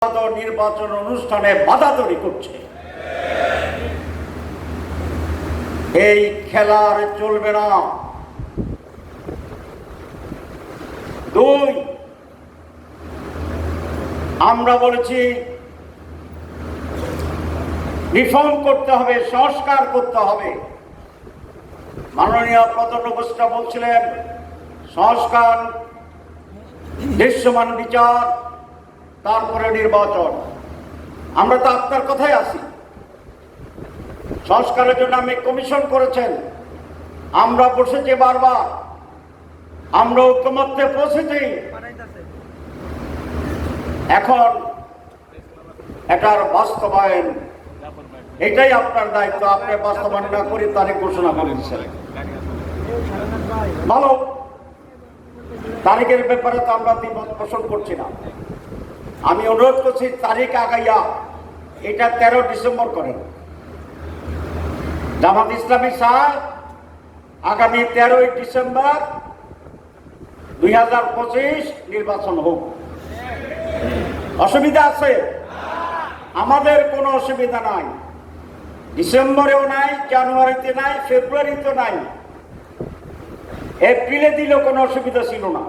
নির্বাচন অনুষ্ঠানে বাধা তৈরি করছে। এই খেলার চলবে না। দুই, আমরা বলেছি রিফর্ম করতে হবে, সংস্কার করতে হবে। মাননীয় প্রধান উপদেষ্টা বলছিলেন সংস্কার, দৃশ্যমান বিচার, তারপরে নির্বাচন। আমরা তো আপনার কথাই আছি। সংস্কারের জন্য আমি কমিশন করেছেন, আমরা বসেছি বারবার, আমরা ঐক্যমত্যে পৌঁছেছি। এখন এটার বাস্তবায়ন, এটাই আপনার দায়িত্ব। আপনি বাস্তবায়ন না করে তারিখ ঘোষণা করে দিচ্ছেন, ভালো। তারিখের ব্যাপারে তো আমরা দ্বিমত পোষণ করছি না। আমি অনুরোধ করছি তারিখ আগাইয়া এটা 13 ডিসেম্বর করেন। জামাত ইসলামী চায় আগামী 13 ডিসেম্বর 2025 নির্বাচন হোক। অসুবিধা আছে? আমাদের কোনো অসুবিধা নাই। ডিসেম্বরেও নাই, জানুয়ারিতে নাই, ফেব্রুয়ারিতে নাই, এপ্রিলে দিলেও কোনো অসুবিধা ছিল না।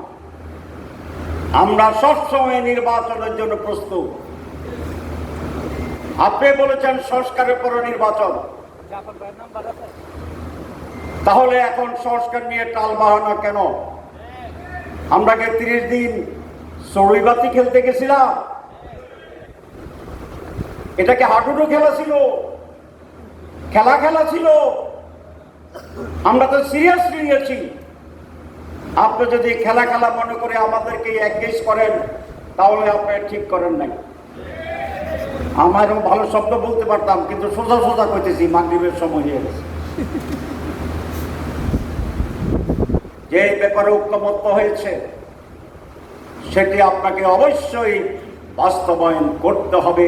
আমরা সবসময় নির্বাচনের জন্য প্রস্তুত। আপনি বলেছেন সংস্কারের পর নির্বাচন, তাহলে এখন সংস্কার নিয়ে টাল বাহানা কেন? আমরা কি 30 দিন চড়ুইবাতি খেলতে গেছিলাম? এটা কি হাডুডু খেলা ছিল? খেলা ছিল? আমরা তো সিরিয়াসলি নিয়েছি। আপনি যদি খেলা মনে করে আমাদেরকে এঙ্গেজ করেন, তাহলে আপনি ঠিক করেন নাই। আমারও ভালো শব্দ বলতে পারতাম, কিন্তু সোজা কইতেছি, মাগরিবের সময় হয়ে গেছে। যে ব্যাপারে ঐক্যমত্য হয়েছে সেটি আপনাকে অবশ্যই বাস্তবায়ন করতে হবে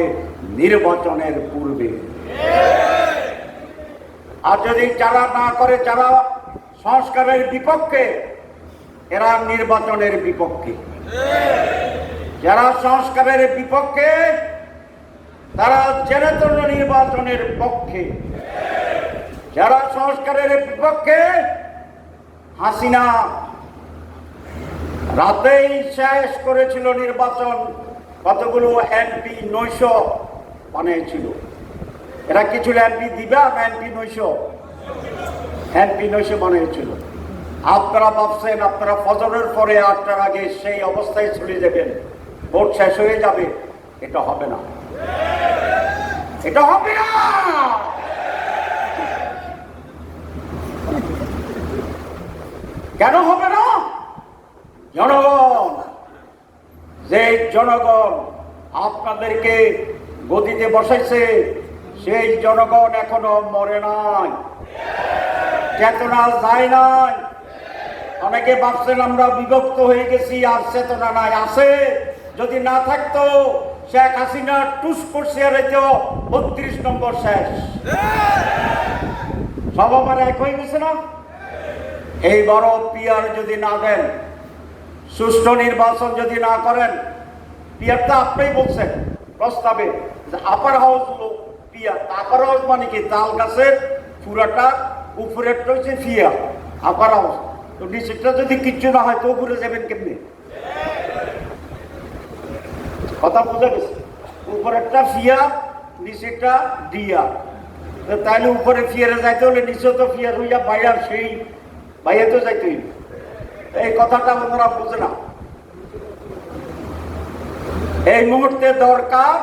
নির্বাচনের পূর্বে। আর যদি যারা না করে, যারা সংস্কারের বিপক্ষে, এরা নির্বাচনের বিপক্ষে। যারা সংস্কারের বিপক্ষে তারা জেনে তন্ন নির্বাচনের পক্ষে। যারা সংস্কারের বিপক্ষে, হাসিনা রাতেই শেষ করেছিল নির্বাচন, কতগুলো এমপি 900 বানিয়েছিল। এরা কিছু এমপি দিবা না, এমপি 900 বানিয়েছিল। আপনারা ভাবছেন আপনারা ফজরের পরে 8টার আগে সেই অবস্থায় চলে যাবেন, ভোট শেষ হয়ে যাবে। এটা হবে না, এটা হবে না। কেন হবে না? জনগণ, যে জনগণ আপনাদেরকে গদিতে বসাইছে, সেই জনগণ এখনো মরে নাই, চেতনা যায় নাই। অনেকে ভাবছেন আমরা বিভক্ত হয়ে গেছি, আর চেতনা নাই। আছে, যদি না থাকতো শেখ হাসিনা টুস করছে, 32 নম্বর শেষ। সব আবার এক হয়ে গেছে না? এই বড় পিয়ার যদি না দেন, সুষ্ঠু নির্বাচন যদি না করেন, পিয়ারটা আপনি বলছেন প্রস্তাবে আপার হাউস হলো পিয়ার। আপার হাউস মানে কি? তাল গাছের পুরাটা উপরেরটা হচ্ছে ফিয়া, আপার হাউস। তো নিচেরটা যদি কিচ্ছু না হয় তো উপরে যাবেন কেমনি? কথা বোঝা গেছে? উপরেরটা ফিয়া, নিচেরটা দিয়া। তাইলে উপরে ফিয়ারে যাইতে হলে নিচে তো ফিয়ার হইয়া বাইরে, সেই বাইরে তো যাইতে হইবে। এই কথাটা ওনারা বোঝে না। এই মুহূর্তে দরকার